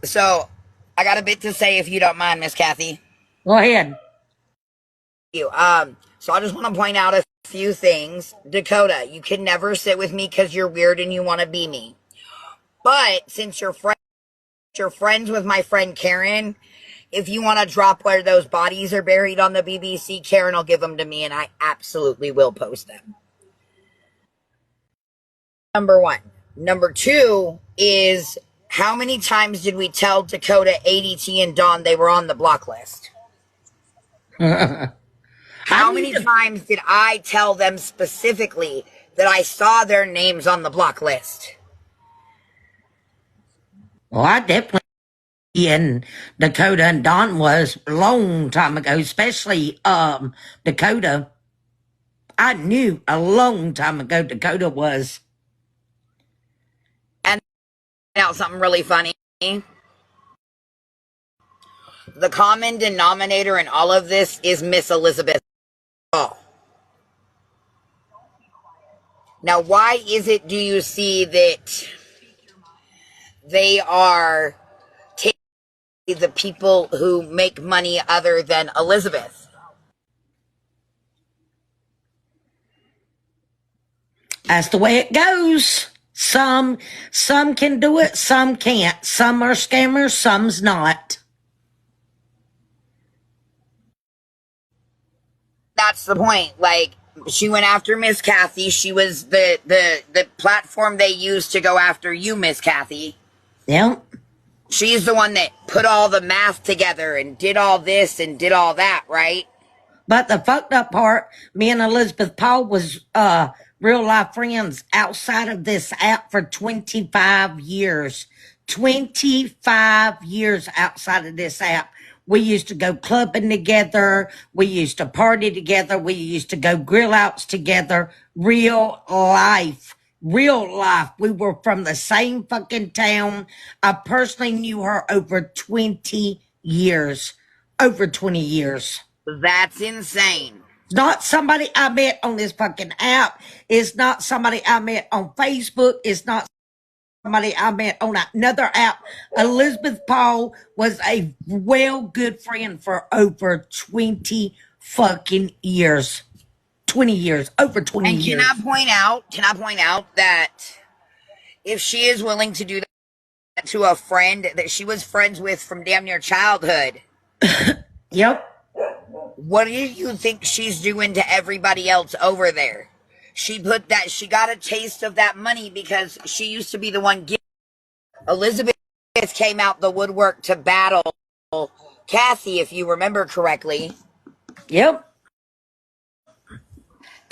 So I got a bit to say if you don't mind, Miss Kathy. Go ahead. You. So I just want to point out a few things. Dakota, you can never sit with me because you're weird and you want to be me. But since you're friends with my friend Karen, if you want to drop where those bodies are buried on the BBC, Karen will give them to me, and I absolutely will post them. Number one. Number two is, how many times did we tell Dakota, ADT, and Dawn they were on the block list? How many times did I tell them specifically that I saw their names on the block list? Well, I definitely in Dakota and Dawn was a long time ago, especially Dakota. I knew a long time ago Dakota was. And now something really funny. The common denominator in all of this is Miss Elizabeth. Oh. Now, why is it, do you see that they are taking the people who make money other than Elizabeth? That's the way it goes. Some can do it, some can't. Some are scammers, some's not. That's the point. Like, she went after Miss Kathy. She was the platform they used to go after you, Miss Kathy. Yep. She's the one that put all the math together and did all this and did all that, right? But the fucked up part, me and Elizabeth Paul was real life friends outside of this app for 25 years. 25 years outside of this app. We used to go clubbing together. We used to party together. We used to go grill outs together. Real life. Real life. We were from the same fucking town. I personally knew her over 20 years. Over 20 years. That's insane. It's not somebody I met on this fucking app. It's not somebody I met on Facebook. It's not somebody I met on another app. Elizabeth Paul was a good friend for over 20 fucking years. 20 years. Over 20 and years. Can I point out that if she is willing to do that to a friend that she was friends with from damn near childhood. Yep. What do you think she's doing to everybody else over there? She got a taste of that money because she used to be the one giving. Elizabeth came out the woodwork to battle Kathy, if you remember correctly. Yep.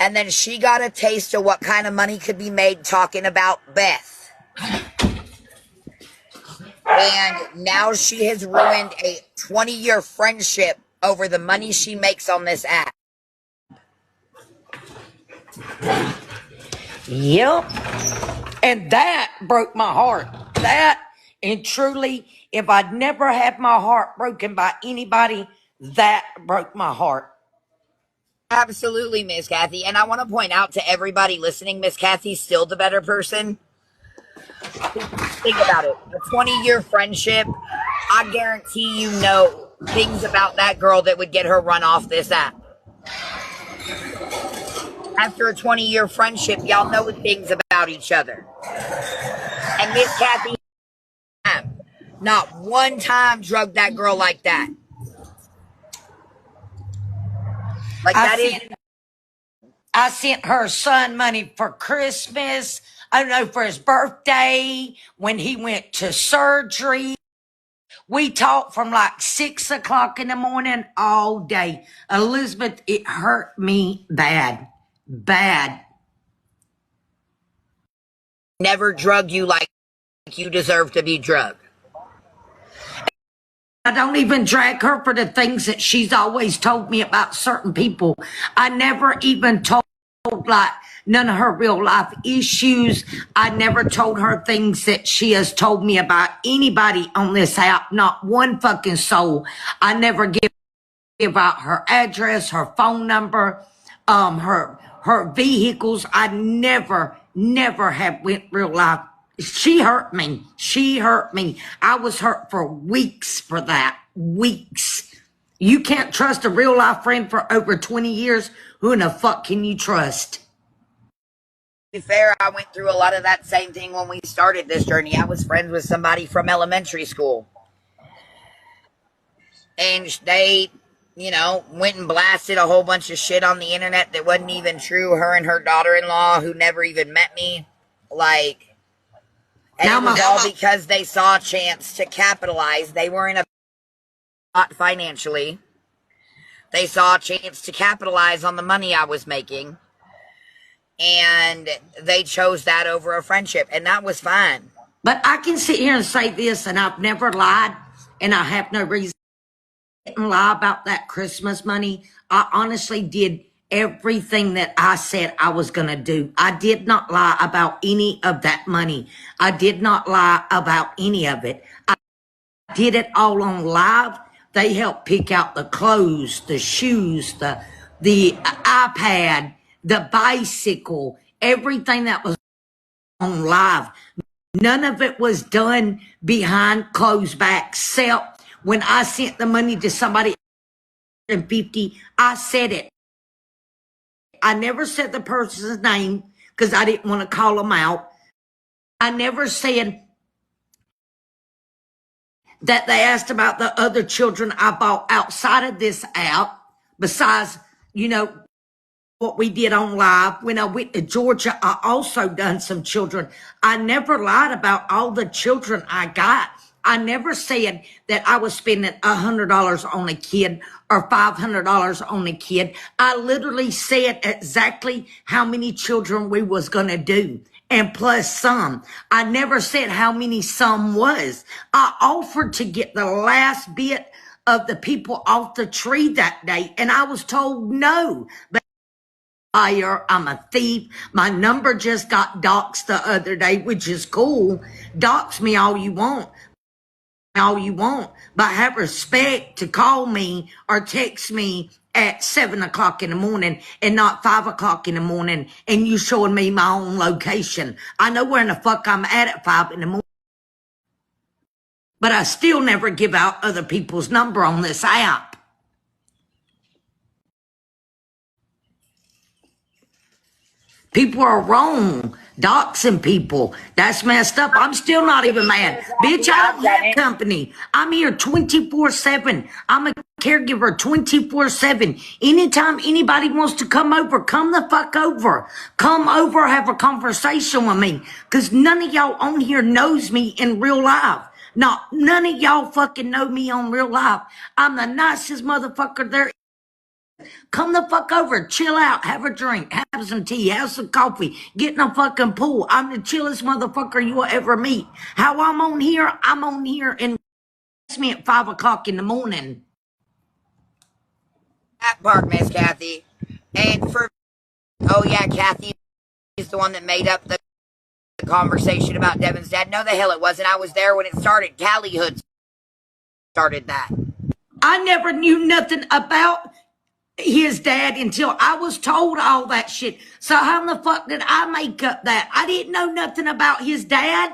And then she got a taste of what kind of money could be made talking about Beth. And now she has ruined a 20-year friendship over the money she makes on this app. Yep. And that broke my heart. That, and truly, if I'd never had my heart broken by anybody, that broke my heart. Absolutely, Miss Kathy. And I want to point out to everybody listening, Miss Kathy's still the better person. Think about it. A 20-year friendship, I guarantee you know things about that girl that would get her run off this app. After a 20-year friendship, y'all know things about each other. And Miss Kathy, not one time drugged that girl like that. I sent her son money for Christmas. I don't know, for his birthday, when he went to surgery. We talked from like 6 o'clock in the morning all day. Elizabeth, it hurt me bad. Bad. Never drugged you like you deserve to be drugged. I don't even drag her for the things that she's always told me about certain people. I never even told like none of her real life issues. I never told her things that she has told me about anybody on this app. Not one fucking soul. I never give out her address, her phone number, her vehicles. I never have went real life She hurt me. She hurt me. I was hurt for weeks for that. Weeks. You can't trust a real life friend for over 20 years. Who in the fuck can you trust? To be fair, I went through a lot of that same thing when we started this journey. I was friends with somebody from elementary school. And they, went and blasted a whole bunch of shit on the internet that wasn't even true. Her and her daughter-in-law, who never even met me, and it was all because they saw a chance to capitalize. They were in a spot financially. They saw a chance to capitalize on the money I was making, and they chose that over a friendship, and that was fine. But I can sit here and say this, and I've never lied, and I have no reason to lie about that Christmas money. I honestly did everything that I said I was going to do. I did not lie about any of that money. I did not lie about any of it. I did it all on live. They helped pick out the clothes, the shoes, the iPad, the bicycle, everything that was on live. None of it was done behind closed back, except when I sent the money to somebody and 50, I said it. I never said the person's name because I didn't want to call them out. I never said that they asked about the other children I bought outside of this app, besides, what we did on live. When I went to Georgia, I also done some children. I never lied about all the children I got. I never said that I was spending $100 on a kid or $500 on a kid. I literally said exactly how many children we was going to do, and plus some. I never said how many some was. I offered to get the last bit of the people off the tree that day, and I was told no. But I'm a thief. My number just got doxxed the other day, which is cool. Dox me all you want. But have respect to call me or text me at 7 o'clock in the morning and not 5 o'clock in the morning, and you showing me my own location. I know where in the fuck I'm at 5 in the morning, but I still never give out other people's number on this app. People are wrong. Doxing people. That's messed up. I'm still not even mad. Bitch, I don't have company. I'm here 24/7. I'm a caregiver 24/7. Anytime anybody wants to come over, come the fuck over. Come over, have a conversation with me. Because none of y'all on here knows me in real life. None of y'all fucking know me on real life. I'm the nicest motherfucker there. Come the fuck over, chill out, have a drink, have some tea, have some coffee, get in a fucking pool. I'm the chillest motherfucker you will ever meet. How I'm on here and it's me at 5 o'clock in the morning. That part, Miss Kathy. And Kathy is the one that made up the conversation about Devin's dad. No, the hell it wasn't. I was there when it started. Callie Hood started that. I never knew nothing about his dad until I was told all that shit. So how the fuck did I make up that? I didn't know nothing about his dad.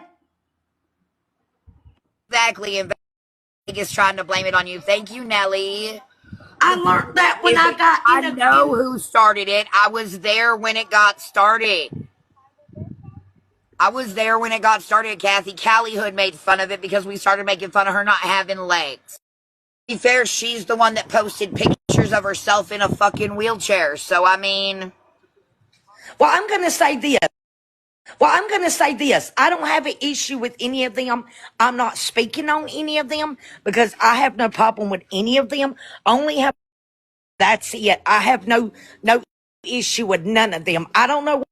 Exactly. And Vegas trying to blame it on you. Thank you, Nelly. I learned that when I got in I know who started it. I was there when it got started. Kathy. Callie Hood made fun of it because we started making fun of her not having legs. To be fair, she's the one that posted pictures of herself in a fucking wheelchair. So, I mean... Well, I'm going to say this. I don't have an issue with any of them. I'm not speaking on any of them because I have no problem with any of them. That's it. I have no issue with none of them. I don't know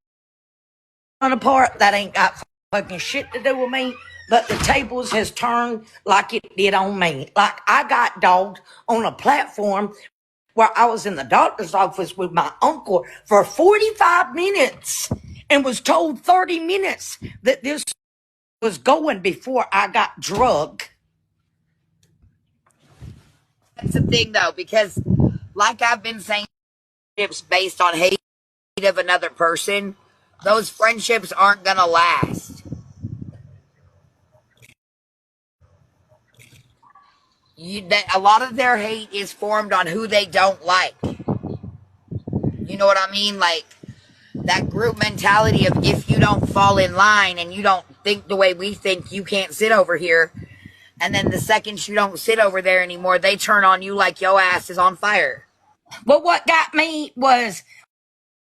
what apart. That ain't got fucking shit to do with me. But the tables has turned like it did on me. Like I got dogged on a platform where I was in the doctor's office with my uncle for 45 minutes and was told 30 minutes that this was going before I got drugged. That's the thing, though, because like I've been saying, friendships based on hate of another person, those friendships aren't going to last. That a lot of their hate is formed on who they don't like. You know what I mean? Like that group mentality of if you don't fall in line and you don't think the way we think, you can't sit over here. And then the second you don't sit over there anymore, they turn on you like your ass is on fire. Well, what got me was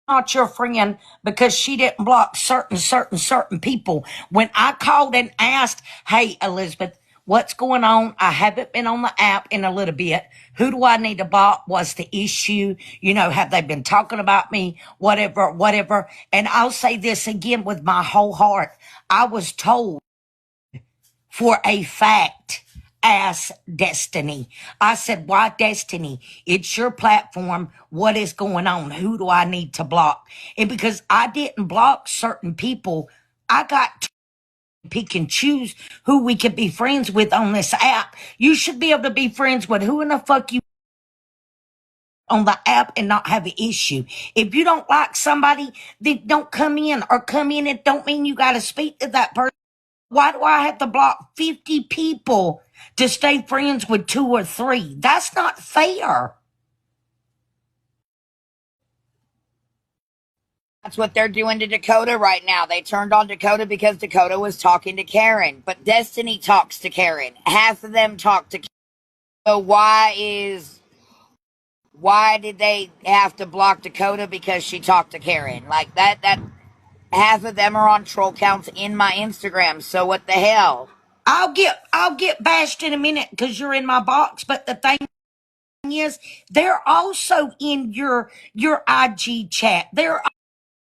not your friend because she didn't block certain people. When I called and asked, hey, Elizabeth, what's going on? I haven't been on the app in a little bit. Who do I need to block? What's the issue? You know, have they been talking about me? Whatever. And I'll say this again with my whole heart. I was told for a fact, ask Destiny. I said, why Destiny? It's your platform. What is going on? Who do I need to block? And because I didn't block certain people, I got to pick and choose who we could be friends with on this app. You should be able to be friends with who in the fuck you on the app and not have an issue. If you don't like somebody, then don't come in, or come in. It don't mean you got to speak to that person. Why do I have to block 50 people to stay friends with 2 or 3? That's not fair. That's what they're doing to Dakota right now. They turned on Dakota because Dakota was talking to Karen. But Destiny talks to Karen. Half of them talk to Karen. So why did they have to block Dakota because she talked to Karen? Like that half of them are on troll counts in my Instagram. So what the hell? I'll get bashed in a minute because you're in my box. But the thing is, they're also in your IG chat. They're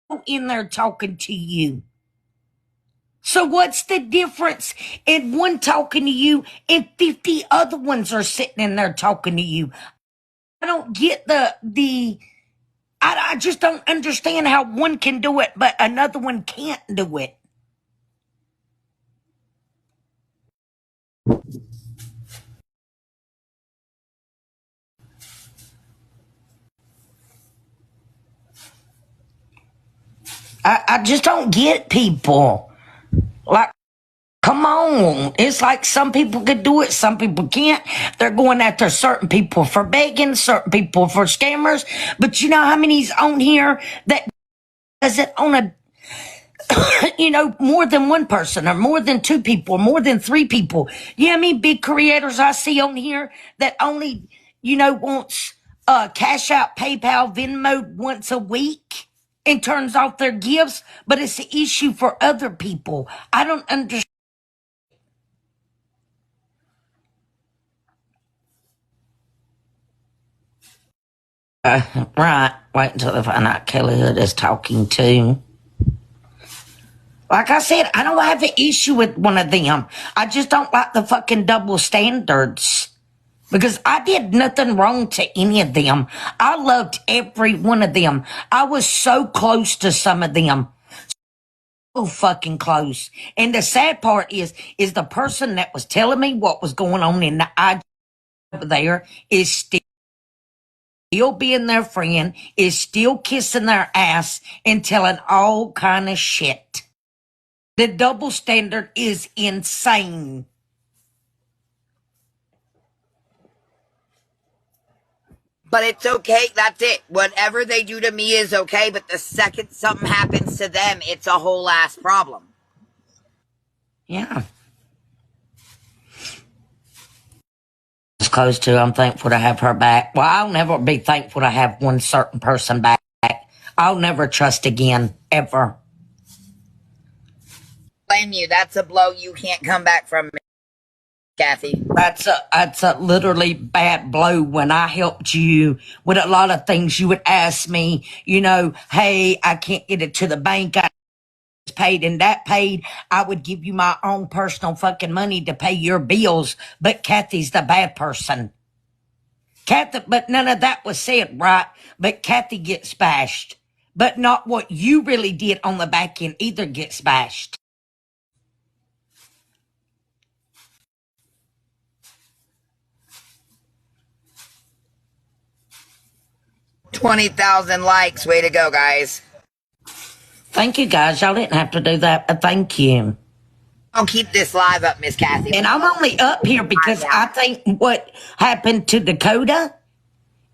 all in there talking to you. So what's the difference in one talking to you and 50 other ones are sitting in there talking to you? I don't get I just don't understand how one can do it, but another one can't do it. I just don't get people. Like, come on. It's like some people could do it, some people can't. They're going after certain people for begging, certain people for scammers. But you know how many's on here that does it on a more than one person, or more than 2 people, or more than 3 people. You know how many big creators I see on here that only, wants Cash Out, PayPal, Venmo once a week and turns off their gifts, but it's an issue for other people. I don't understand. Right. Wait until they find out Kelly Hood is talking too. Like I said, I don't have an issue with one of them. I just don't like the fucking double standards. Because I did nothing wrong to any of them. I loved every one of them. I was so close to some of them. So fucking close. And the sad part is the person that was telling me what was going on in the IG over there is still being their friend, is still kissing their ass and telling all kind of shit. The double standard is insane. But it's okay. That's it. Whatever they do to me is okay. But the second something happens to them, it's a whole ass problem. Yeah. It's close to, I'm thankful to have her back. Well, I'll never be thankful to have one certain person back. I'll never trust again, ever. Blame you. That's a blow you can't come back from, Kathy. That's a literally bad blow. When I helped you with a lot of things, you would ask me, hey, I can't get it to the bank. I paid and that paid. I would give you my own personal fucking money to pay your bills. But Kathy's the bad person. Kathy, but none of that was said, right? But Kathy gets bashed. But not what you really did on the back end either gets bashed. $20,000 likes. Way to go, guys. Thank you, guys. Y'all didn't have to do that, but thank you. I'll keep this live up, Miss Kathy. And I'm only up here because I think what happened to Dakota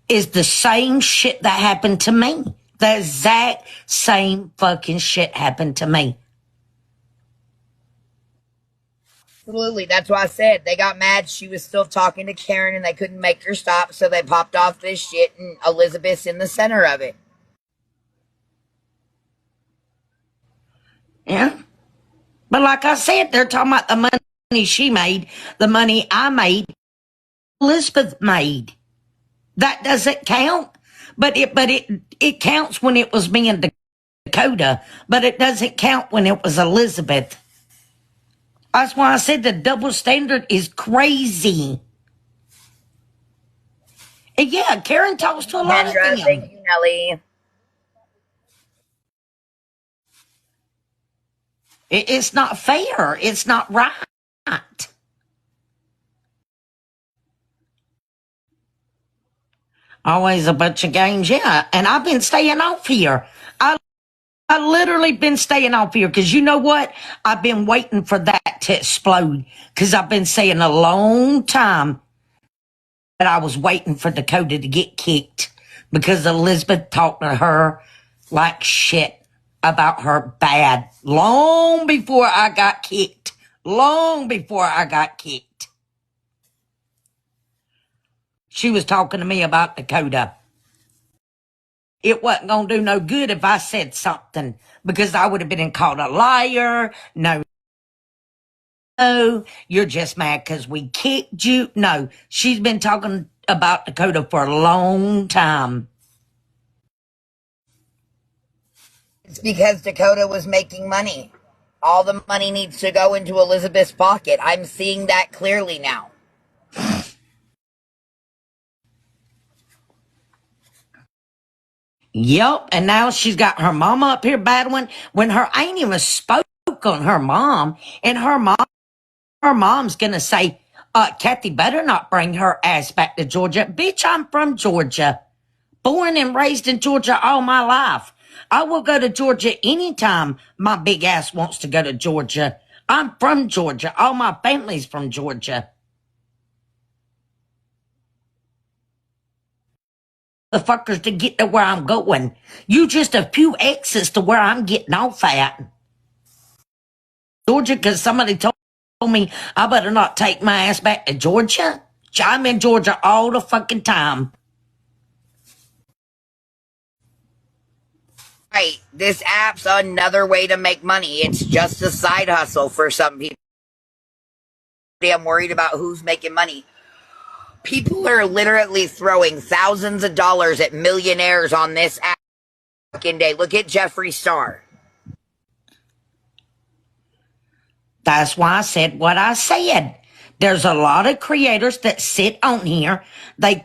is the same shit that happened to me. The exact same fucking shit happened to me. Absolutely. That's why I said they got mad. She was still talking to Karen and they couldn't make her stop, so they popped off this shit and Elizabeth's in the center of it. Yeah. But like I said, they're talking about the money she made, the money I made, Elizabeth made. That doesn't count. But it counts when it was me and Dakota, but it doesn't count when it was Elizabeth. That's why I said the double standard is crazy. And yeah, Karen talks to a lot of them. Thank you, Nellie. It's not fair. It's not right. Always a bunch of games, yeah. And I've been staying off here. I literally been staying off here because you know what? I've been waiting for that to explode because I've been saying a long time that I was waiting for Dakota to get kicked because Elizabeth talked to her like shit about her bad long before I got kicked. Long before I got kicked. She was talking to me about Dakota. It wasn't going to do no good if I said something because I would have been called a liar. No, you're just mad because we kicked you. No, she's been talking about Dakota for a long time. It's because Dakota was making money. All the money needs to go into Elizabeth's pocket. I'm seeing that clearly now. Yep, and now she's got her mama up here battling when her ain't even spoke on her mom, and her mom's gonna say, Kathy better not bring her ass back to Georgia. Bitch, I'm from Georgia. Born and raised in Georgia all my life. I will go to Georgia anytime my big ass wants to go to Georgia. I'm from Georgia. All my family's from Georgia. The fuckers to get to where I'm going. You just a few exits to where I'm getting off at. Georgia, because somebody told me I better not take my ass back to Georgia. I'm in Georgia all the fucking time. Right. This app's another way to make money. It's just a side hustle for some people. I'm worried about who's making money. People are literally throwing thousands of dollars at millionaires on this app fucking day. Look at Jeffree Star. That's why I said what I said. There's a lot of creators that sit on here. They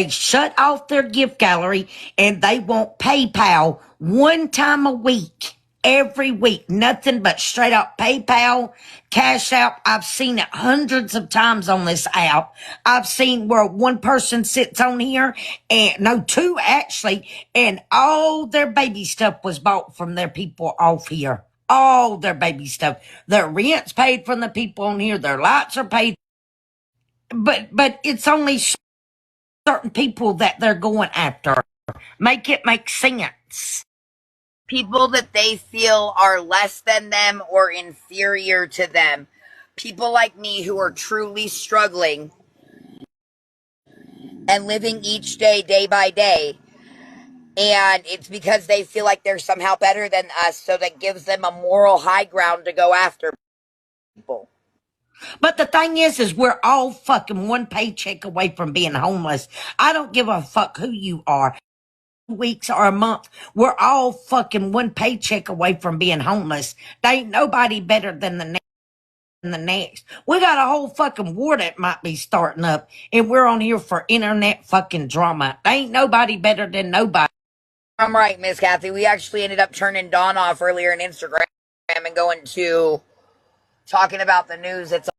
shut off their gift gallery and they want PayPal one time a week. Every week, nothing but straight up PayPal, Cash App. I've seen it hundreds of times on this app. I've seen where one person sits on here and no, two actually, and all their baby stuff was bought from their people off here. All their baby stuff. Their rent's paid from the people on here. Their lights are paid. But it's only certain people that they're going after. Make it make sense. People that they feel are less than them or inferior to them. People like me who are truly struggling and living each day, day by day. And it's because they feel like they're somehow better than us, so that gives them a moral high ground to go after people. But the thing is we're all fucking one paycheck away from being homeless. I don't give a fuck who you are. Weeks or a month, we're all fucking one paycheck away from being homeless. There ain't nobody better than the next. We got a whole fucking war that might be starting up, and we're on here for internet fucking drama. There ain't nobody better than nobody. I'm right, Miss Kathy. We actually ended up turning Dawn off earlier on Instagram and going to talking about the news that's